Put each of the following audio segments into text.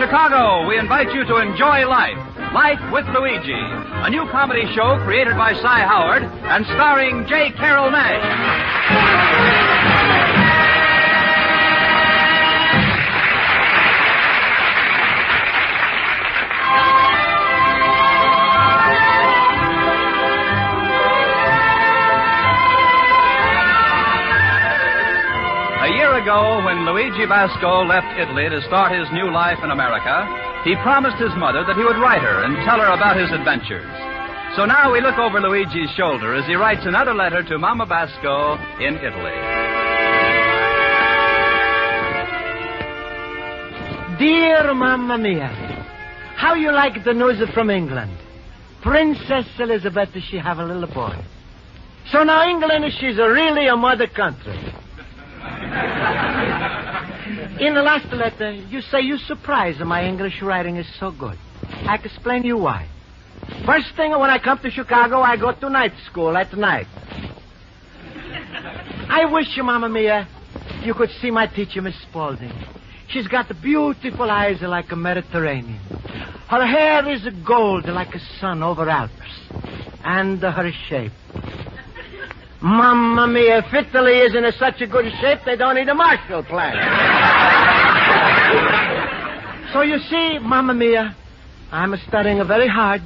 Chicago, we invite you to enjoy Life. Life with Luigi, a new comedy show created by Cy Howard and starring J. Carroll Nash. A year ago, when Luigi Basco left Italy to start his new life in America, he promised his mother that he would write her and tell her about his adventures. So now we look over Luigi's shoulder as he writes another letter to Mama Basco in Italy. Dear Mamma Mia, how you like the news from England? Princess Elizabeth, she have a little boy. So now England, she's really a mother country. In the last letter, you say you're surprised that my English writing is so good. I can explain you why. First thing, when I come to Chicago, I go to night school at night. I wish you, Mamma Mia, you could see my teacher, Miss Spaulding. She's got the beautiful eyes like a Mediterranean. Her hair is gold like a sun over Alps. And her shape. Mamma Mia, if Italy isn't in such a good shape, they don't need a Marshall Plan. So you see, Mamma Mia, I'm studying very hard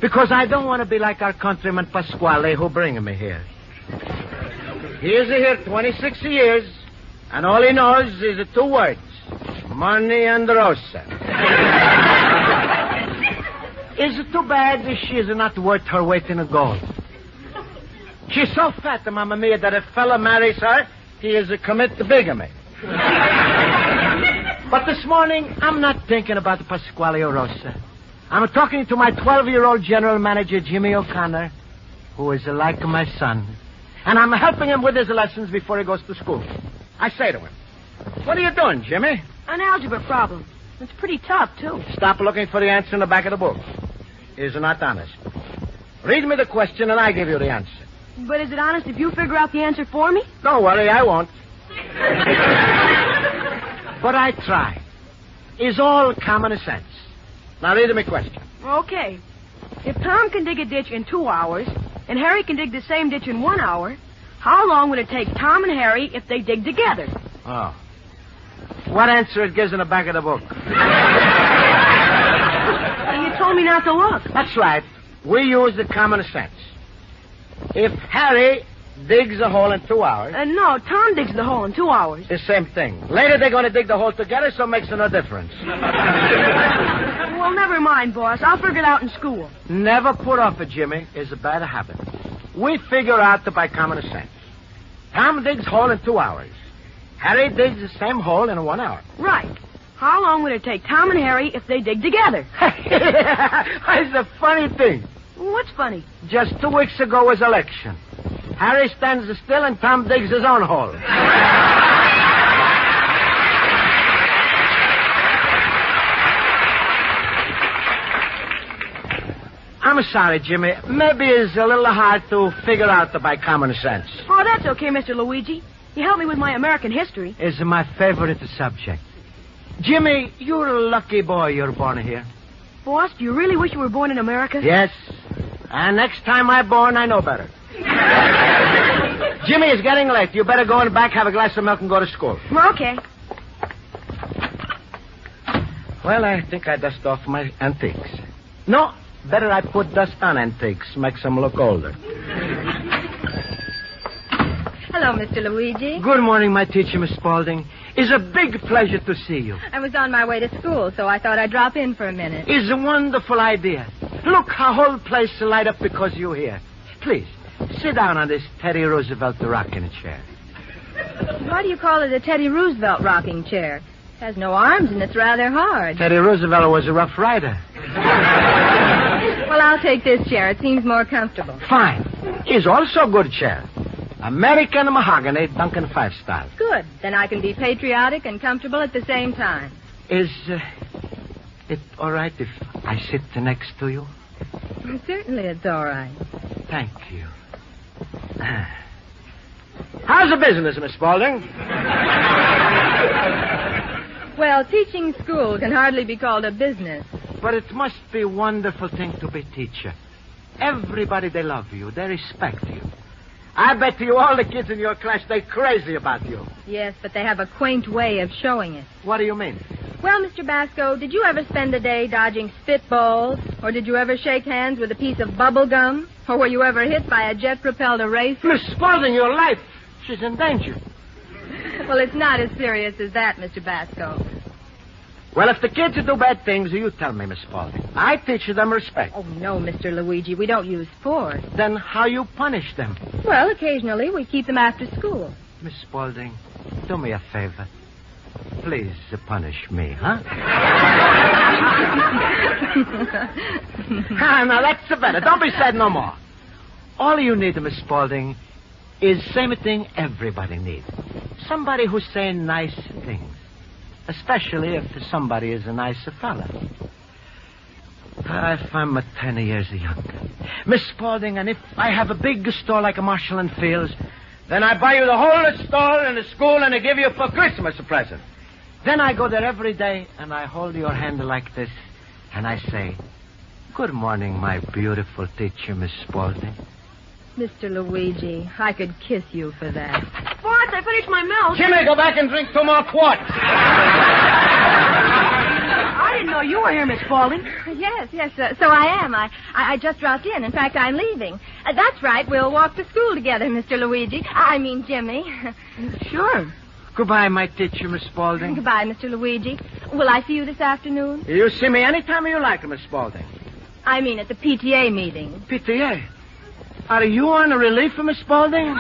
because I don't want to be like our countryman Pasquale who bring me here. He is here 26 years, and all he knows is the two words, money and Rosa. It's too bad that she is not worth her weight in gold. She's so fat, Mamma Mia, that if a fella marries her, he is a commit to bigamy. But this morning, I'm not thinking about Pasquale or Rosa. I'm talking to my 12-year-old general manager, Jimmy O'Connor, who is like my son. And I'm helping him with his lessons before he goes to school. I say to him, what are you doing, Jimmy? An algebra problem. It's pretty tough, too. Stop looking for the answer in the back of the book. Is not honest. Read me the question and I give you the answer. But is it honest if you figure out the answer for me? Don't worry, I won't. But I try. It's all common sense. Now read me question. Okay. If Tom can dig a ditch in 2 hours, and Harry can dig the same ditch in 1 hour, how long would it take Tom and Harry if they dig together? Oh. What answer it gives in the back of the book? You told me not to look. That's right. We use the common sense. If Harry digs a hole in 2 hours... No, Tom digs the hole in 2 hours. The same thing. Later they're going to dig the hole together, so it makes no difference. Well, never mind, boss. I'll figure it out in school. Never put off it, Jimmy. It's a bad habit. We figure out by common sense. Tom digs hole in 2 hours. Harry digs the same hole in 1 hour. Right. How long would it take Tom and Harry if they dig together? It's a funny thing. What's funny? Just 2 weeks ago was election. Harry stands still and Tom digs his own hole. I'm sorry, Jimmy. Maybe it's a little hard to figure out by common sense. Oh, that's okay, Mr. Luigi. You helped me with my American history. It's my favorite subject. Jimmy, you're a lucky boy you're born here. Boss, do you really wish you were born in America? Yes. And next time I'm born, I know better. Jimmy, it's getting late. You better go in back, have a glass of milk, and go to school. Okay. Well, I think I dust off my antiques. No, better I put dust on antiques. Makes them look older. Hello, Mr. Luigi. Good morning, my teacher, Miss Spaulding. It's a big pleasure to see you. I was on my way to school, so I thought I'd drop in for a minute. It's a wonderful idea. Look, our whole place will light up because you're here. Please, sit down on this Teddy Roosevelt rocking chair. Why do you call it a Teddy Roosevelt rocking chair? It has no arms and it's rather hard. Teddy Roosevelt was a rough rider. Well, I'll take this chair. It seems more comfortable. Fine. It's also a good chair. American mahogany, Duncan 5-star. Good. Then I can be patriotic and comfortable at the same time. Is it all right if I sit next to you? Certainly it's all right. Thank you. How's the business, Miss Spaulding? Well, teaching school can hardly be called a business. But it must be a wonderful thing to be teacher. Everybody, they love you. They respect you. I bet you all the kids in your class, they're crazy about you. Yes, but they have a quaint way of showing it. What do you mean? Well, Mr. Basco, did you ever spend a day dodging spitballs? Or did you ever shake hands with a piece of bubble gum? Or were you ever hit by a jet-propelled eraser? Miss Spaulding, your life. She's in danger. Well, it's not as serious as that, Mr. Basco. Well, if the kids do bad things, you tell me, Miss Spaulding. I teach them respect. Oh, no, Mr. Luigi, we don't use force. Then how you punish them? Well, occasionally we keep them after school. Miss Spaulding, do me a favor. Please punish me, huh? Now, that's better. Don't be sad no more. All you need, Miss Spaulding, is same thing everybody needs. Somebody who's saying nice things. Especially if somebody is a nicer fella. If I'm 10 years younger. Miss Spaulding, and if I have a big store like a Marshall and Fields, then I buy you the whole store and the school and I give you for Christmas a present. Then I go there every day and I hold your hand like this and I say, "Good morning, my beautiful teacher, Miss Spaulding." Mr. Luigi, I could kiss you for that. Boss, I finished my milk. Jimmy, go back and drink 2 more quarts. I didn't know you were here, Miss Spaulding. Yes, so I am. I just dropped in. In fact, I'm leaving. That's right. We'll walk to school together, Mr. Luigi. I mean, Jimmy. Sure. Goodbye, my teacher, Miss Spaulding. Goodbye, Mr. Luigi. Will I see you this afternoon? You see me anytime you like, Miss Spaulding. I mean, at the PTA meeting. PTA? Are you on a relief, Miss Spaulding?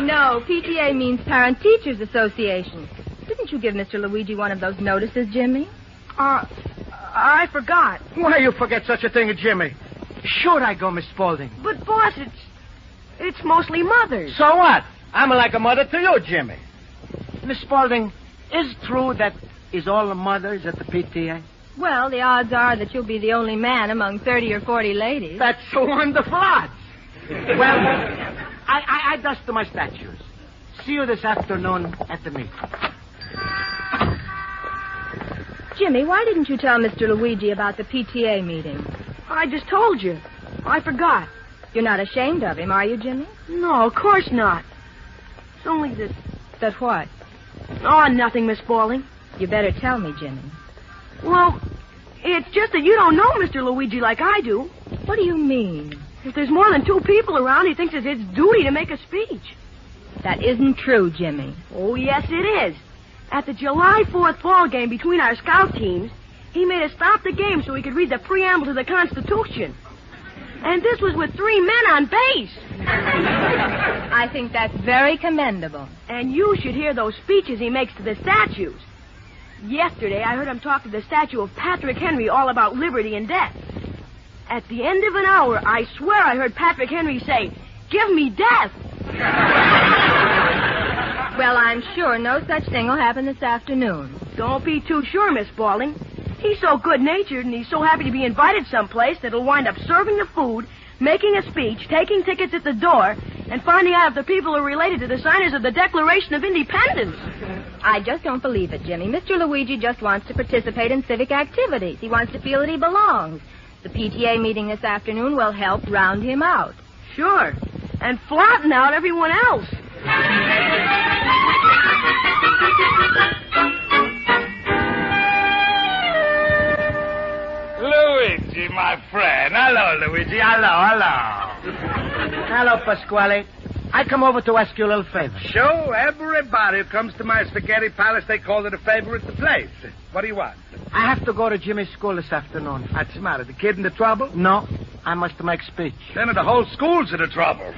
No, PTA means Parent Teachers Association. Didn't you give Mr. Luigi one of those notices, Jimmy? I forgot. Why you forget such a thing as Jimmy? Sure I go, Miss Spaulding. But, boss, it's mostly mothers. So what? I'm like a mother to you, Jimmy. Miss Spaulding, is true that is all the mothers at the PTA? Well, the odds are that you'll be the only man among 30 or 40 ladies. That's so wonderful odds. Well, I dust my statues. See you this afternoon at the meeting. Jimmy, why didn't you tell Mr. Luigi about the PTA meeting? I just told you. I forgot. You're not ashamed of him, are you, Jimmy? No, of course not. It's only that... That what? Oh, nothing, Miss Spaulding. You better tell me, Jimmy. Well, it's just that you don't know Mr. Luigi like I do. What do you mean? If there's more than 2 people around, he thinks it's his duty to make a speech. That isn't true, Jimmy. Oh, yes, it is. At the July 4th ball game between our scout teams, he made us stop the game so he could read the preamble to the Constitution. And this was with 3 men on base. I think that's very commendable. And you should hear those speeches he makes to the statues. Yesterday, I heard him talk to the statue of Patrick Henry all about liberty and death. At the end of an hour, I swear I heard Patrick Henry say, "Give me death." Well, I'm sure no such thing will happen this afternoon. Don't be too sure, Miss Spaulding. He's so good-natured and he's so happy to be invited someplace that he'll wind up serving the food, making a speech, taking tickets at the door, and finding out if the people are related to the signers of the Declaration of Independence. I just don't believe it, Jimmy. Mr. Luigi just wants to participate in civic activities. He wants to feel that he belongs. The PTA meeting this afternoon will help round him out. Sure. And flatten out everyone else. Luigi, my friend. Hello, Luigi. Hello. Hello, Pasquale. I come over to ask you a little favor. Sure, everybody who comes to my spaghetti palace, they call it a favor at the place. What do you want? I have to go to Jimmy's school this afternoon. What's the matter? The kid in the trouble? No, I must make speech. Then the whole school's in the trouble.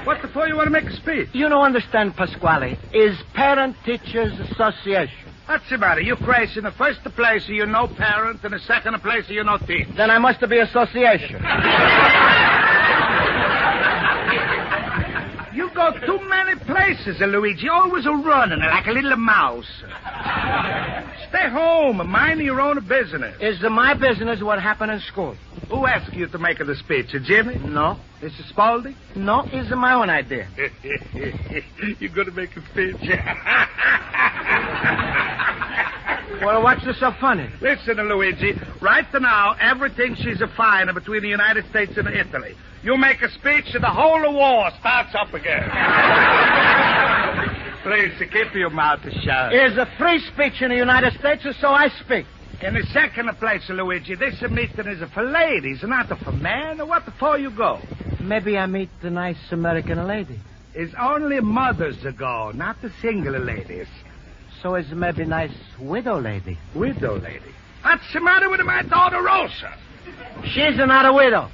What's the for you want to make a speech? You don't understand, Pasquale. Is Parent Teachers Association. What's the matter? You crazy. In the first place, you're no parent. In the second place, you're no team. Then I must be association. You go too many places, Luigi. Always running like a little mouse. Stay home and mind your own business. Is my business what happened in school? Who asked you to make the speech? Jimmy? No. Mrs. Spaulding? No, it's my own idea. You're going to make a speech? Well, what's so funny? Listen, Luigi. Right now, everything she's a fine between the United States and Italy. You make a speech and the whole war starts up again. Please, keep your mouth shut. Is a free speech in the United States, so I speak. In the second place, Luigi, this meeting is for ladies, not for men. What for you go? Maybe I meet the nice American lady. It's only mothers that go, not the single ladies. So is maybe nice widow lady. Widow lady? What's the matter with my daughter, Rosa? She's not a widow.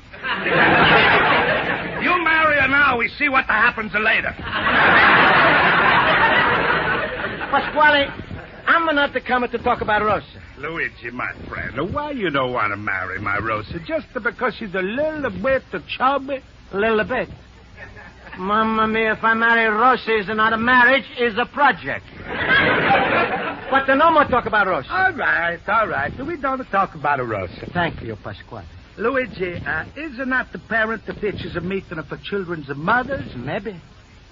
You marry her now, we see what happens later. Pasquale, I'm not coming to talk about Rosa. Luigi, my friend, why you don't want to marry my Rosa? Just because she's a little bit chubby? A little bit. Mamma mia, if I marry Rosa, it's not a marriage, it's a project. But no more talk about Rosa. All right. We don't talk about Rosa. Thank you, Pasquale. Luigi, is it not the parent that teaches a meeting for children's mothers? Maybe.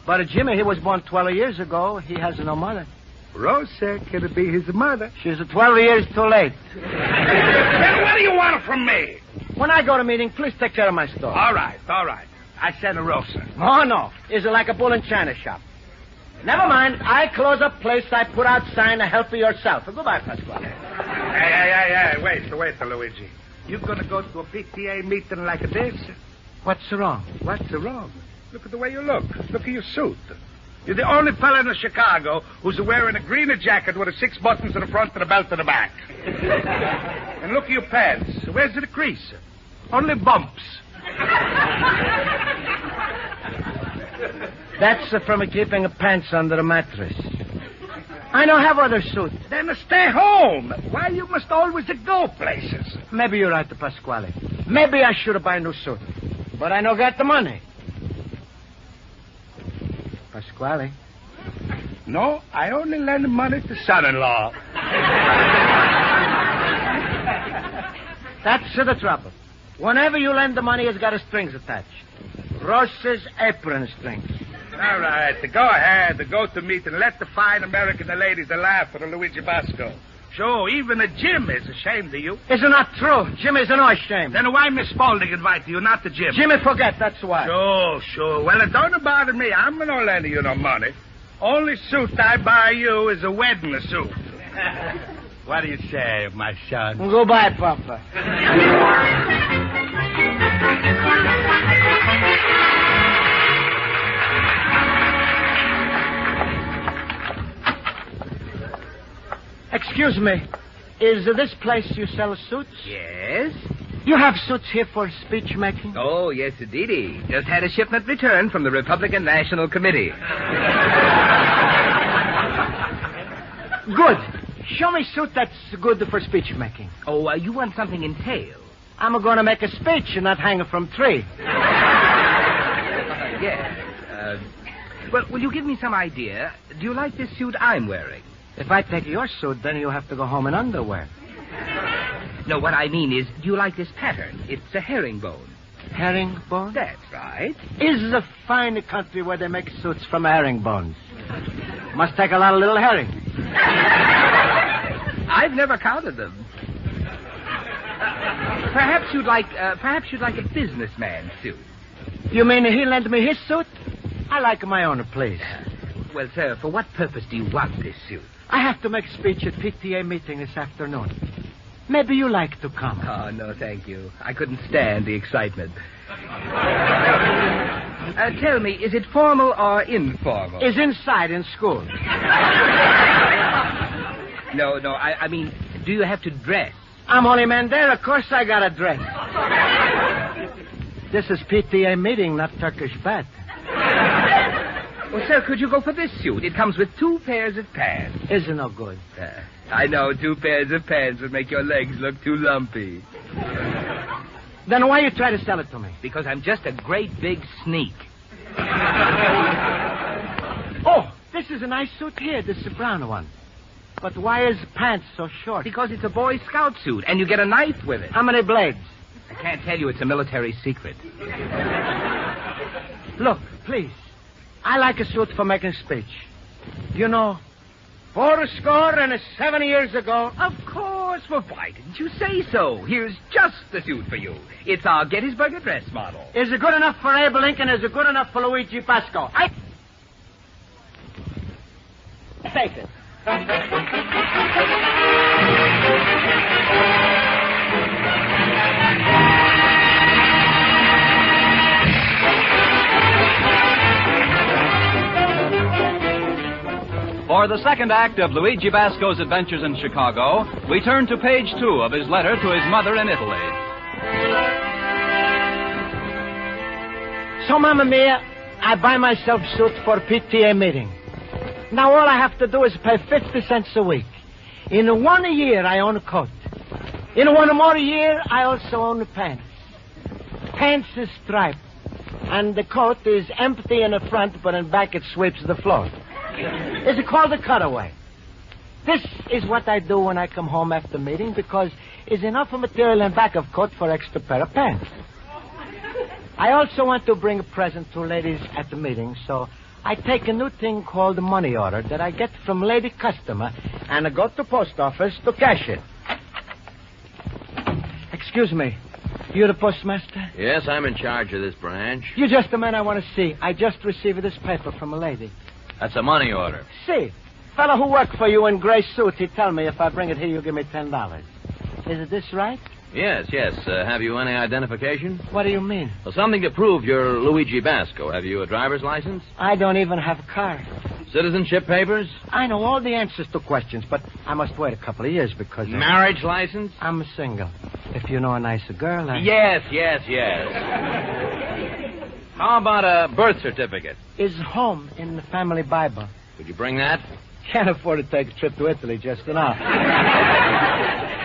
But Jimmy, he was born 12 years ago. He has no mother. Rosa can be his mother. She's 12 years too late. Then what do you want from me? When I go to meeting, please take care of my store. All right. I send a Rosa. Oh, no. It's like a bull and china shop. Never mind. I close up place. I put out sign, help yourself. Goodbye, Pasquale. Hey. Wait, Luigi. You gonna go to a PTA meeting like this? What's wrong? What's wrong? Look at the way you look. Look at your suit. You're the only fella in Chicago who's wearing a green jacket with 6 buttons in the front and a belt in the back. And look at your pants. Where's the crease? Only bumps. That's from keeping pants under the mattress. I don't have other suits. Then stay home. Why you must always go places? Maybe you're right, Pasquale. Maybe I should buy a new suit. But I don't got the money. Pasquale? No, I only lend money to son-in-law. That's the trouble. Whenever you lend the money, it's got strings attached. Rosa's apron strings. All right, go ahead. Go to meet and let the fine American ladies laugh at Luigi Basco. Sure, even Jim is ashamed of you. Is it not true? Jim is no ashamed. Then why Miss Spaulding invite you, not the Jim? Jimmy forget, that's why. Sure. Well, it don't bother me. I'm not lending you no money. Only suit I buy you is a wedding suit. What do you say, my son? Goodbye, Papa. Excuse me. Is this place you sell suits? Yes? You have suits here for speech making? Oh, yes, indeedy. Just had a shipment returned from the Republican National Committee. Good. Show me suit that's good for speech making. Oh, you want something in tail? I'm going to make a speech and not hang it from tree. Yes. Well, will you give me some idea? Do you like this suit I'm wearing? If I take your suit, then you have to go home in underwear. No, what I mean is, do you like this pattern? It's a herringbone. Herringbone? That's right. Is a fine country where they make suits from herringbones. Must take a lot of little herring. I've never counted them. Perhaps you'd like a businessman suit. You mean he lent me his suit? I like my own, please. Well, sir, for what purpose do you want this suit? I have to make a speech at PTA meeting this afternoon. Maybe you like to come. Oh, no, thank you. I couldn't stand the excitement. Tell me, is it formal or informal? Is inside in school. No, I mean, do you have to dress? I'm only man there. Of course I got a dress. This is PTA meeting, not Turkish bath. Well, sir, could you go for this suit? It comes with 2 pairs of pants. Isn't no good. I know 2 pairs of pants would make your legs look too lumpy. Then why you try to sell it to me? Because I'm just a great big sneak. Oh, this is a nice suit here. This is a brown one. But why is pants so short? Because it's a Boy Scout suit, and you get a knife with it. How many blades? can't tell you. It's a military secret. Look, please. I like a suit for making speech. You know, 70 years ago. Of course. Well, why didn't you say so? Here's just the suit for you. It's our Gettysburg Address model. Is it good enough for Abe Lincoln? Is it good enough for Luigi Pasco? I take it. For the second act of Luigi Basco's adventures in Chicago, we turn to page 2 of his letter to his mother in Italy. So, Mamma Mia, I buy myself suit for PTA meeting. Now all I have to do is pay 50 cents a week. In 1 year, I own a coat. In 1 more year, I also own pants. Pants is striped, and the coat is empty in the front, but in back it sweeps the floor. It's called a cutaway. This is what I do when I come home after meeting because it's enough of material in back of coat for extra pair of pants. I also want to bring a present to ladies at the meeting, so I take a new thing called a money order that I get from lady customer, and I go to post office to cash it. Excuse me. You the postmaster? Yes, I'm in charge of this branch. You're just the man I want to see. I just received this paper from a lady. That's a money order. See, fellow who worked for you in gray suit, he tell me if I bring it here, you give me $10. Is it this right? Yes. Have you any identification? What do you mean? Well, something to prove you're Luigi Basco. Have you a driver's license? I don't even have a car. Citizenship papers? I know all the answers to questions, but I must wait a couple of years because... Marriage license? I'm single. If you know a nicer girl, I... Yes. How about a birth certificate? Is home in the family Bible. Could you bring that? Can't afford to take a trip to Italy just enough.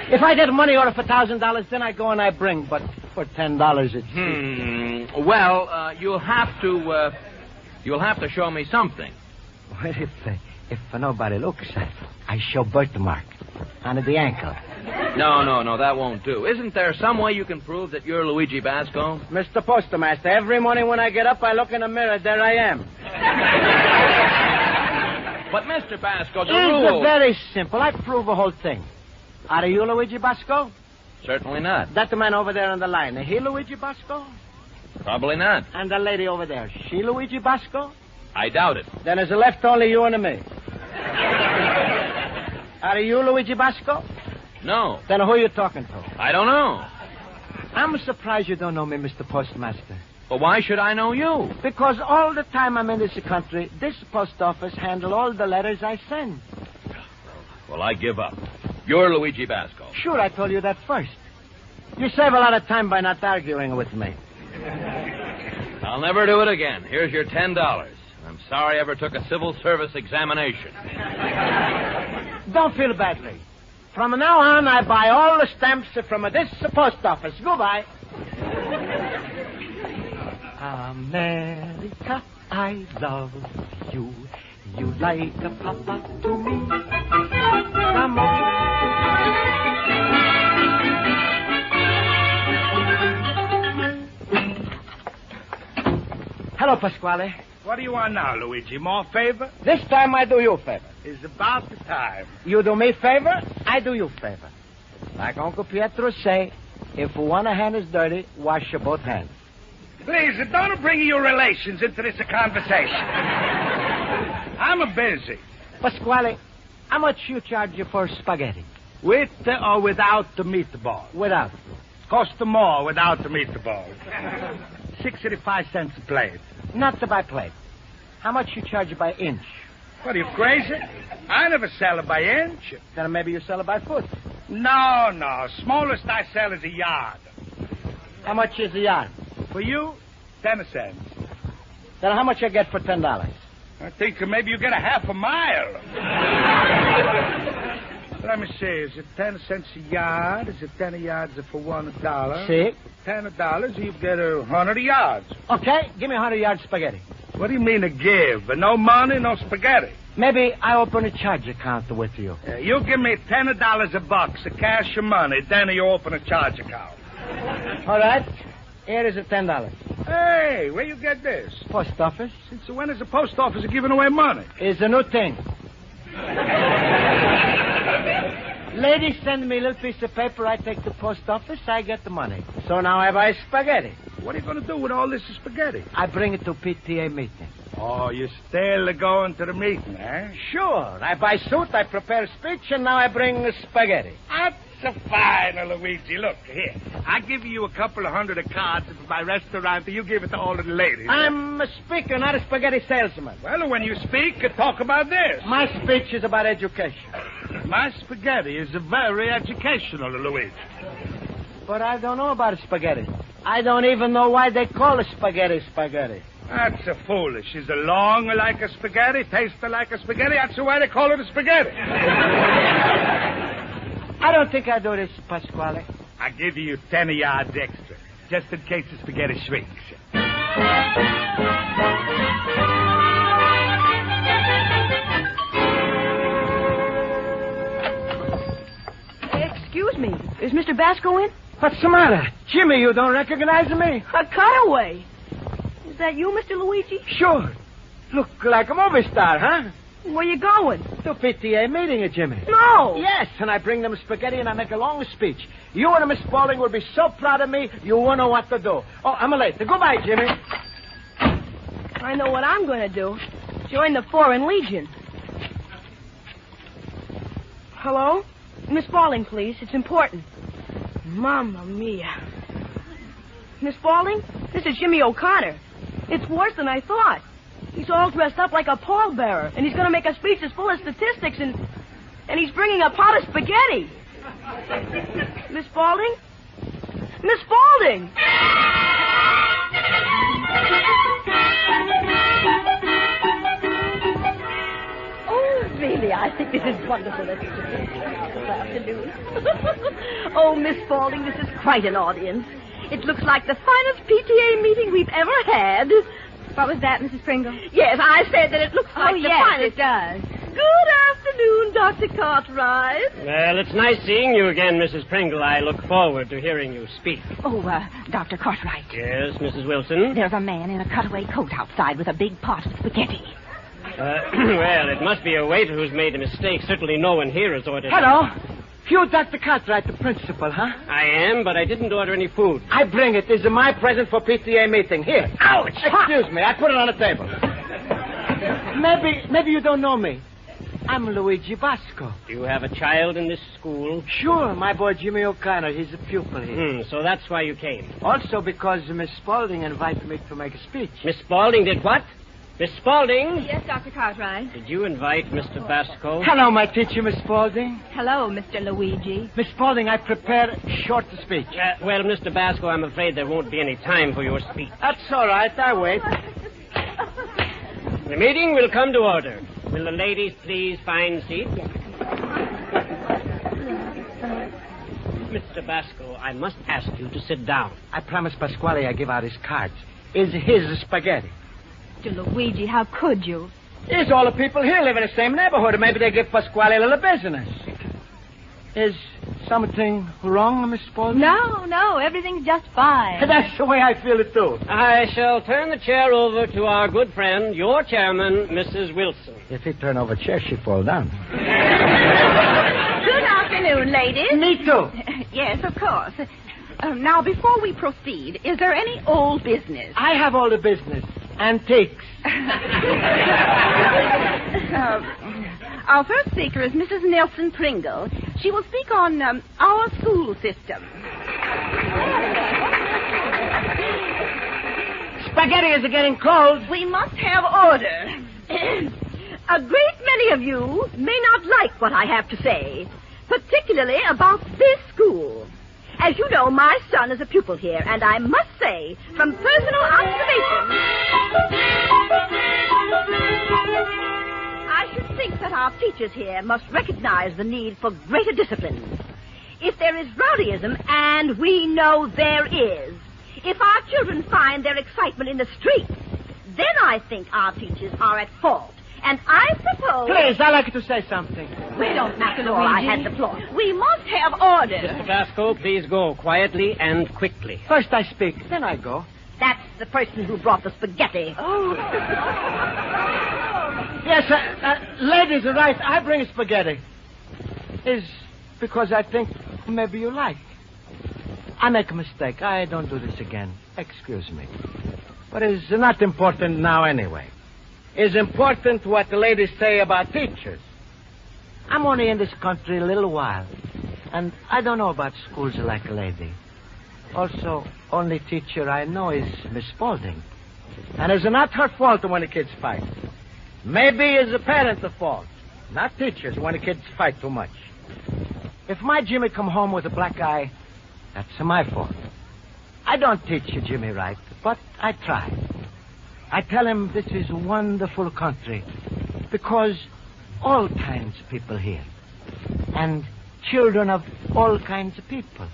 If I get a money order for $1,000, then I go and I bring. But for $10, it's... Well, you'll have to show me something. Well, if nobody looks, I show birthmark on the ankle. No, that won't do. Isn't there some way you can prove that you're Luigi Basco? Mr. Postmaster, every morning when I get up, I look in the mirror. There I am. But, Mr. Basco, the It's rule... very simple. I prove the whole thing. Are you Luigi Basco? Certainly not. That man over there on the line, is he Luigi Basco? Probably not. And the lady over there, she Luigi Basco? I doubt it. Then there's left only you and me. Are you Luigi Basco? No. Then who are you talking to? I don't know. I'm surprised you don't know me, Mr. Postmaster. But why should I know you? Because all the time I'm in this country, this post office handle all the letters I send. Well, I give up. You're Luigi Basco. Sure, I told you that first. You save a lot of time by not arguing with me. I'll never do it again. Here's your $10. I'm sorry I ever took a civil service examination. Don't feel badly. From now on, I buy all the stamps from this post office. Goodbye. America, I love you. You like a papa to me. Come on. Hello, Pasquale. What do you want now, Luigi? More favor? This time I do you a favor. It's about the time. You do me favor, I do you favor. Like Uncle Pietro say, if one hand is dirty, wash your both hands. Please, don't bring your relations into this conversation. I'm busy. Pasquale, how much you charge you for spaghetti? With or without the meatball? Without. Cost more without the meatball. 65 cents a plate. Not by plate. How much you charge by inch? What, are you crazy? I never sell it by inch. Then maybe you sell it by foot. No. Smallest I sell is a yard. How much is a yard? For you, 10 cents. Then how much I get for $10? I think maybe you get a half a mile. Let me see. Is it 10 cents a yard? Is it 10 yards for $1? See? $10, you get 100 yards. Okay, give me 100 yards spaghetti. What do you mean to give? No money, no spaghetti. Maybe I open a charge account with you. You give me $10 a box, a cash of money, then you open a charge account. All right. Here is a $10. Hey, where you get this? Post office. Since when is the post office giving away money? Is a new thing. Ladies send me a little piece of paper. I take to the post office. I get the money. So now I buy spaghetti. What are you going to do with all this spaghetti? I bring it to PTA meeting. Oh, you're still going to the meeting, eh? Sure. I buy suit, I prepare speech, and now I bring spaghetti. That's a fine, Luigi. Look, here. I give you a couple of hundred of cards for my restaurant, and you give it to all of the ladies. I'm a speaker, not a spaghetti salesman. Well, when you speak, talk about this. My speech is about education. My spaghetti is very educational, Luigi. But I don't know about spaghetti. I don't even know why they call it spaghetti. That's a foolish. Is a long like a spaghetti, taste like a spaghetti. That's why they call it a spaghetti. I don't think I do this, Pasquale. I give you 10 yards extra, just in case the spaghetti shrinks. Excuse me. Is Mr. Basco in? What's the matter? Jimmy, you don't recognize me? A cutaway. Is that you, Mr. Luigi? Sure. Look like a movie star, huh? Where you going? To PTA meeting, Jimmy. No. Yes, and I bring them spaghetti and I make a long speech. You and Miss Spaulding will be so proud of me, you won't know what to do. Oh, I'm late. Goodbye, Jimmy. I know what I'm going to do. Join the Foreign Legion. Hello? Miss Spaulding, please. It's important. Mamma mia. Miss Spaulding, this is Jimmy O'Connor. It's worse than I thought. He's all dressed up like a pallbearer, and he's going to make a speech that's full of statistics, and he's bringing a pot of spaghetti. Miss Spaulding? Miss Spaulding! Oh, really, I think this is wonderful this afternoon. Oh, Miss Spaulding, this is quite an audience. It looks like the finest PTA meeting we've ever had. What was that, Mrs. Pringle? Yes, I said that it looks like the finest. It does. Good afternoon, Dr. Cartwright. Well, it's nice seeing you again, Mrs. Pringle. I look forward to hearing you speak. Oh, Dr. Cartwright. Yes, Mrs. Wilson? There's a man in a cutaway coat outside with a big pot of spaghetti. Well, it must be a waiter who's made a mistake. Certainly no one here has ordered... Hello. You, Dr. Cartwright, the principal, huh? I am, but I didn't order any food. I bring it. This is my present for PTA meeting. Here. Ouch! Excuse me. I put it on the table. Maybe you don't know me. I'm Luigi Basco. Do you have a child in this school? Sure. My boy Jimmy O'Connor. He's a pupil here. So that's why you came. Also because Miss Spaulding invited me to make a speech. Miss Spaulding did what? Miss Spaulding? Yes, Dr. Cartwright. Did you invite Mr. Basco? Hello, my teacher, Miss Spaulding. Hello, Mr. Luigi. Miss Spaulding, I prepared a short speech. Well, Mr. Basco, I'm afraid there won't be any time for your speech. That's all right. I wait. The meeting will come to order. Will the ladies please find seats? Yes. Mr. Basco, I must ask you to sit down. I promised Pasquale I'd give out his cards. Is his spaghetti. Mr. Luigi, how could you? There's all the people here live in the same neighborhood. Maybe they give Pasquale a little business. Is something wrong, Miss Spaulding? No, everything's just fine. That's the way I feel it, too. I shall turn the chair over to our good friend, your chairman, Mrs. Wilson. If he turn over chair, she fall down. Good afternoon, ladies. Me, too. Yes, of course. Now, before we proceed, is there any old business? I have all the business. Antiques. Our first speaker is Mrs. Nelson Pringle. She will speak on our school system. Spaghetti is getting cold. We must have order. A great many of you may not like what I have to say, particularly about this school. As you know, my son is a pupil here, and I must say, from personal observation, I should think that our teachers here must recognize the need for greater discipline. If there is rowdyism, and we know there is, if our children find their excitement in the streets, then I think our teachers are at fault, And I propose... Please, I'd like to say something. We don't matter, Laura. I had the floor. We must have order. Mr. Basco, please go quietly and quickly. First I speak, then I go. That's the person who brought the spaghetti. Oh. Yes, ladies are right. I bring spaghetti. Is because I think maybe you like. I make a mistake. I don't do this again. Excuse me. But it's not important now anyway. It's important what the ladies say about teachers. I'm only in this country a little while, and I don't know about schools like a lady. Also, only teacher I know is Miss Spaulding. And it's not her fault when the kids fight. Maybe it's the parents' fault, not teachers when the kids fight too much. If my Jimmy come home with a black eye, that's my fault. I don't teach you Jimmy right, but I try. I tell him this is a wonderful country because all kinds of people here. And children of all kinds of people.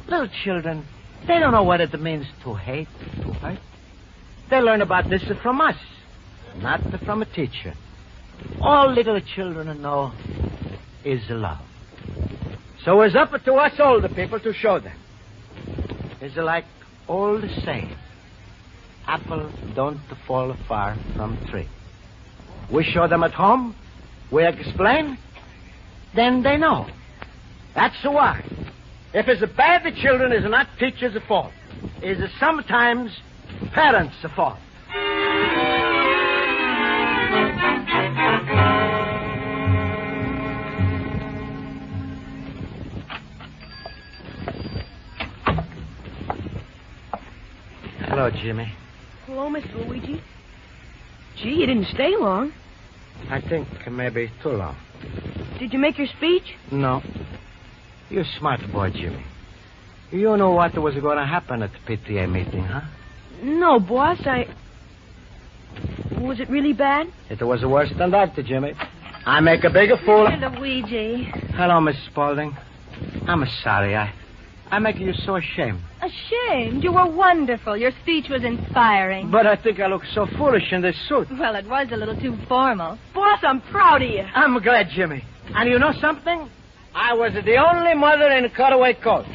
Little children, they don't know what it means to hate, to hurt. They learn about this from us, not from a teacher. All little children know is love. So it's up to us older people to show them. It's like old saying, apple don't fall far from tree. We show them at home, we explain, then they know. That's why. If it's bad, the children is not teachers' fault. It's sometimes parents' fault. Hello, Jimmy. Hello, Mr. Luigi. Gee, you didn't stay long. I think maybe too long. Did you make your speech? No. You're a smart boy, Jimmy. You know what was going to happen at the PTA meeting, huh? No, boss, Was it really bad? It was worse than that, Jimmy. I make a bigger fool. Mr. Luigi. Hello, Miss Spaulding. I'm sorry. I make you so ashamed. Ashamed? You were wonderful. Your speech was inspiring. But I think I look so foolish in this suit. Well, it was a little too formal. Boss, I'm proud of you. I'm glad, Jimmy. And you know something? I was the only mother in a cutaway coat.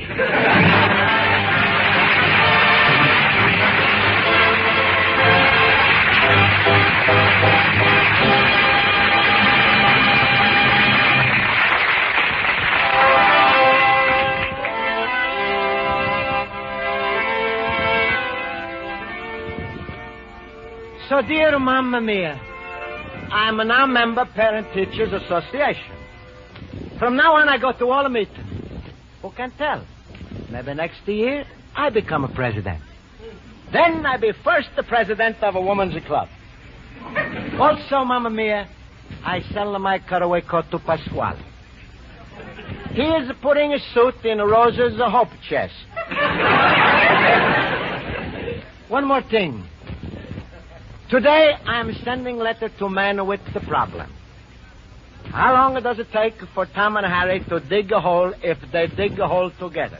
So, dear Mamma Mia, I'm now member Parent Teachers Association. From now on, I go to all the meetings. Who can tell? Maybe next year, I become a president. Then I be first the president of a women's club. Also, Mamma Mia, I sell my cutaway coat to Pasquale. He is putting a suit in Rosa's hope chest. One more thing. Today, I'm sending letter to man with the problem. How long does it take for Tom and Harry to dig a hole if they dig a hole together?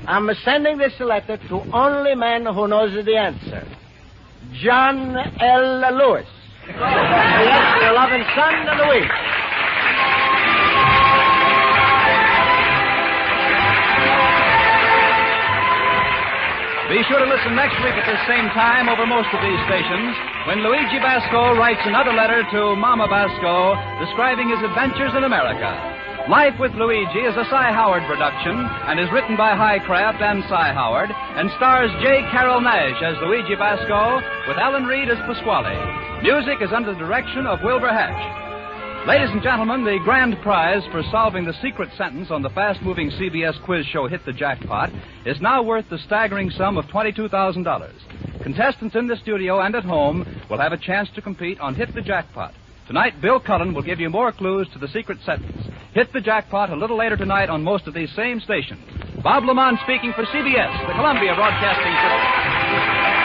I'm sending this letter to only man who knows the answer. John L. Lewis. Yes, your loving son, Louise. Be sure to listen next week at the same time over most of these stations when Luigi Basco writes another letter to Mama Basco describing his adventures in America. Life with Luigi is a Cy Howard production and is written by Highcraft and Cy Howard and stars J. Carroll Nash as Luigi Basco with Ellen Reed as Pasquale. Music is under the direction of Wilbur Hatch. Ladies and gentlemen, the grand prize for solving the secret sentence on the fast-moving CBS quiz show Hit the Jackpot is now worth the staggering sum of $22,000. Contestants in the studio and at home will have a chance to compete on Hit the Jackpot. Tonight, Bill Cullen will give you more clues to the secret sentence. Hit the Jackpot a little later tonight on most of these same stations. Bob Lamont speaking for CBS, the Columbia Broadcasting System.